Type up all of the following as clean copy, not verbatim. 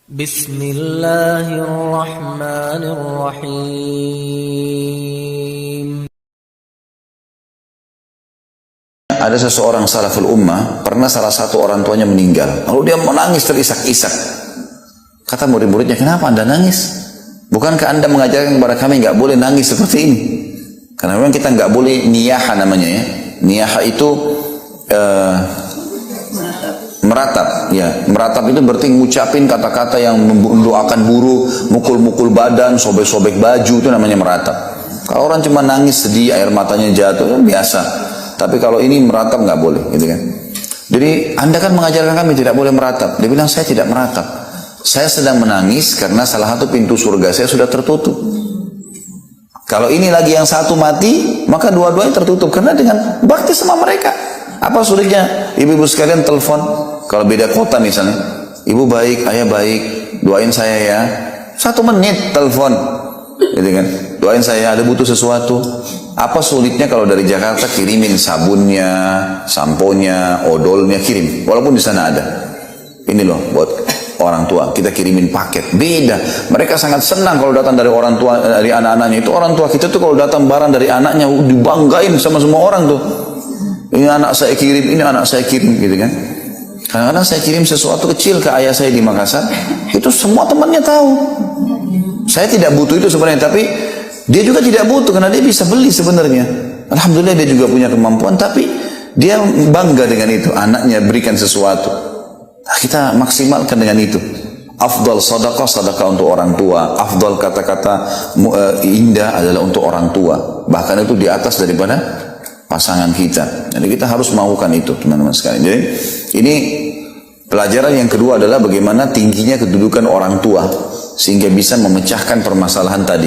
Bismillahirrahmanirrahim. Ada seseorang salaful ummah, pernah salah satu orang tuanya meninggal. Lalu dia menangis terisak-isak. Kata murid-muridnya, kenapa anda nangis? Bukankah anda mengajarkan kepada kami nggak boleh nangis seperti ini? Karena memang kita nggak boleh niyaha namanya ya. Niyaha itu meratap. Ya, meratap itu berarti ngucapin kata-kata yang mendoakan buruk, mukul-mukul badan, sobek-sobek baju, itu namanya meratap. Kalau orang cuma nangis sedih, air matanya jatuh, biasa. Tapi kalau ini meratap nggak boleh, gitu kan? Jadi anda kan mengajarkan kami tidak boleh meratap. Dia bilang saya tidak meratap. Saya sedang menangis karena salah satu pintu surga saya sudah tertutup. Kalau ini lagi yang satu mati, maka dua-duanya tertutup karena dengan bakti sama mereka. Apa sulitnya? Ibu-ibu sekalian telepon, kalau beda kota misalnya, ibu baik, ayah baik, doain saya ya. 1 menit telepon, gitu kan? Doain saya, ada butuh sesuatu. Apa sulitnya kalau dari Jakarta kirimin sabunnya, samponya, odolnya, kirim. Walaupun di sana ada. Ini loh buat orang tua, kita kirimin paket. Beda. Mereka sangat senang kalau datang dari orang tua, dari anak-anaknya. Itu orang tua kita tuh kalau datang barang dari anaknya, dibanggain sama semua orang tuh. Ini anak saya kirim, ini anak saya kirim, gitu kan. Kadang-kadang saya kirim sesuatu kecil ke ayah saya di Makassar, itu semua temannya tahu. Saya tidak butuh itu sebenarnya, tapi dia juga tidak butuh karena dia bisa beli sebenarnya. Alhamdulillah dia juga punya kemampuan, tapi dia bangga dengan itu. Anaknya berikan sesuatu. Nah, kita maksimalkan dengan itu. Afdal sadaqah, sadaqah untuk orang tua. Afdal kata-kata indah adalah untuk orang tua. Bahkan itu di atas daripada pasangan kita. Jadi kita harus melakukan itu, teman-teman sekalian. Jadi ini pelajaran yang kedua adalah bagaimana tingginya kedudukan orang tua sehingga bisa memecahkan permasalahan tadi.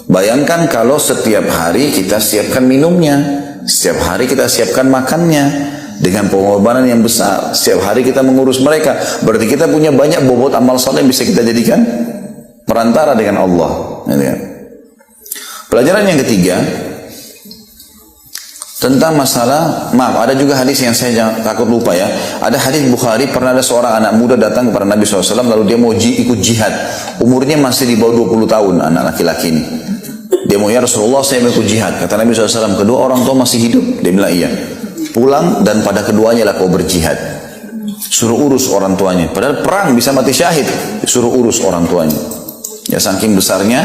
Bayangkan kalau setiap hari kita siapkan minumnya, setiap hari kita siapkan makannya dengan pengorbanan yang besar. Setiap hari kita mengurus mereka. Berarti kita punya banyak bobot amal saleh yang bisa kita jadikan perantara dengan Allah. Pelajaran yang ketiga tentang masalah, maaf, ada juga hadis yang saya takut lupa ya. Ada hadis Bukhari, pernah ada seorang anak muda datang kepada Nabi SAW, lalu dia mau ikut jihad. Umurnya masih di bawah 20 tahun, anak laki-laki ini. Dia mau, ya Rasulullah saya mau ikut jihad. Kata Nabi SAW, kedua orang tua masih hidup? Dia bilang iya. Pulang dan pada keduanya lah kau berjihad. Suruh urus orang tuanya. Padahal perang bisa mati syahid. Suruh urus orang tuanya. Ya saking besarnya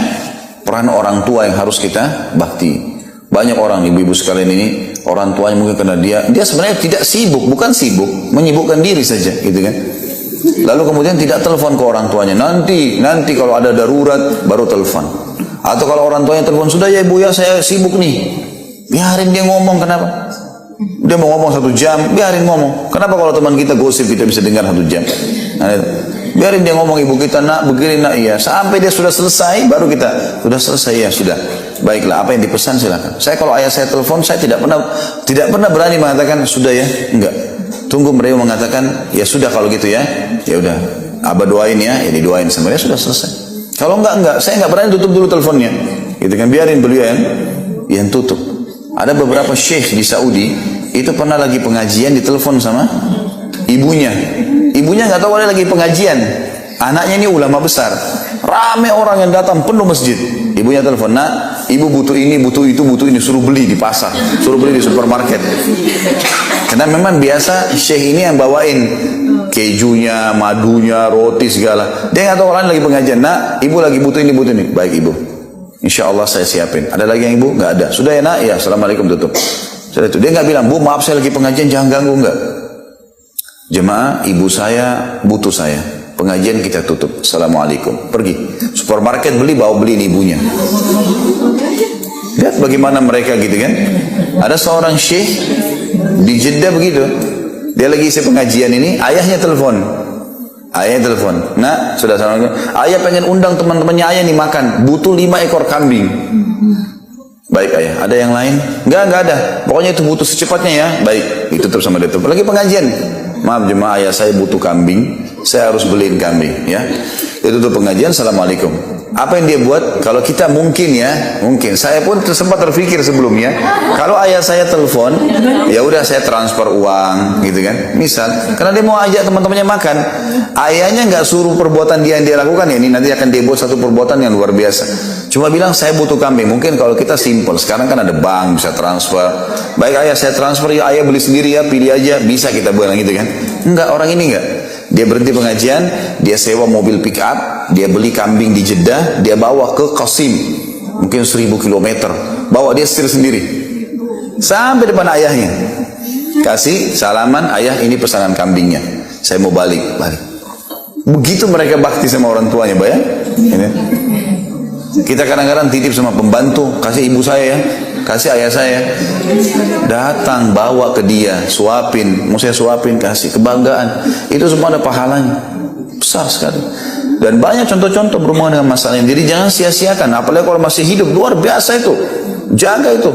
peran orang tua yang harus kita bakti. Banyak orang ibu-ibu sekalian ini, orang tuanya mungkin karena dia sebenarnya tidak sibuk, bukan sibuk, menyibukkan diri saja, gitu kan. Lalu kemudian tidak telepon ke orang tuanya. Nanti kalau ada darurat baru telepon. Atau kalau orang tuanya telepon, sudah ya ibu ya saya sibuk nih. Biarin dia ngomong, kenapa? Dia mau ngomong 1 jam, biarin ngomong. Kenapa kalau teman kita gosip kita bisa dengar 1 jam? Nah, biarin dia ngomong, ibu kita nak begini nak iya. Sampai dia sudah selesai baru kita sudah selesai ya sudah. Baiklah, apa yang dipesan silakan. Saya kalau ayah saya telepon, saya tidak pernah berani mengatakan sudah ya, enggak. Tunggu beliau mengatakan ya sudah kalau gitu ya. Ya udah, abah doain ya didoain sama dia sudah selesai. Kalau enggak, saya enggak berani tutup dulu teleponnya. Gitu kan, biarin beliau yang tutup. Ada beberapa syekh di Saudi itu pernah lagi pengajian ditelepon sama ibunya. Ibunya nggak tahu ada lagi pengajian. Anaknya ini ulama besar. Rame orang yang datang penuh masjid. Ibunya telepon, nak, ibu butuh ini, butuh itu, butuh ini, suruh beli di pasar, suruh beli di supermarket. Karena memang biasa syekh ini yang bawain kejunya, madunya, roti segala. Dia nggak tahu orang lagi pengajian. Nak, ibu lagi butuh ini, butuh ini. Baik ibu. Insya Allah saya siapin. Ada lagi yang ibu? Nggak ada. Sudah ya nak? Ya. Assalamualaikum, tutup. Sudah itu. Dia nggak bilang, bu maaf saya lagi pengajian, jangan ganggu, nggak. Jemaah, ibu saya butuh saya. Pengajian kita tutup. Assalamualaikum. Pergi. Supermarket beli, bawa beliin ibunya. Lihat bagaimana mereka gitu kan. Ada seorang syekh di Jeddah begitu. Dia lagi isi pengajian ini, ayahnya telepon. Ayahnya telepon. Nah, sudah sama. Ayah pengen undang teman-temannya ayah nih makan. Butuh 5 ekor kambing. Baik ayah. Ada yang lain? Enggak ada. Pokoknya itu butuh secepatnya ya. Baik. Ditutup sama dia. Lagi pengajian. Maaf jemaah, ayah saya butuh kambing. Saya harus beliin kambing. Ya. Itu tuh pengajian. Assalamualaikum. Apa yang dia buat? Kalau kita mungkin ya, mungkin saya pun sempat terpikir sebelumnya, kalau ayah saya telepon, ya udah saya transfer uang, gitu kan? Misal, karena dia mau ajak teman-temannya makan, ayahnya nggak suruh perbuatan dia yang dia lakukan ya, ini nanti akan dia buat satu perbuatan yang luar biasa. Cuma bilang saya butuh kambing. Mungkin kalau kita simple, sekarang kan ada bank bisa transfer. Baik ayah saya transfer, ya ayah beli sendiri ya, pilih aja, bisa kita bilang gitu kan? Enggak, orang ini enggak. Dia berhenti pengajian, dia sewa mobil pick up, dia beli kambing di Jeddah, dia bawa ke Qasim, mungkin 1000 kilometer, bawa dia setir sendiri, sampai depan ayahnya, kasih salaman, ayah ini pesanan kambingnya, saya mau balik. Begitu mereka bakti sama orang tuanya, bayang. Ini. Kita kadang-kadang titip sama pembantu, kasih ibu saya ya, kasih ayah saya, datang bawa ke dia, suapin, mau saya suapin, kasih, kebanggaan, itu semua ada pahalanya, besar sekali. Dan banyak contoh-contoh berhubungan dengan masalah ini. Jadi jangan sia-siakan, apalagi kalau masih hidup, luar biasa itu, jaga itu.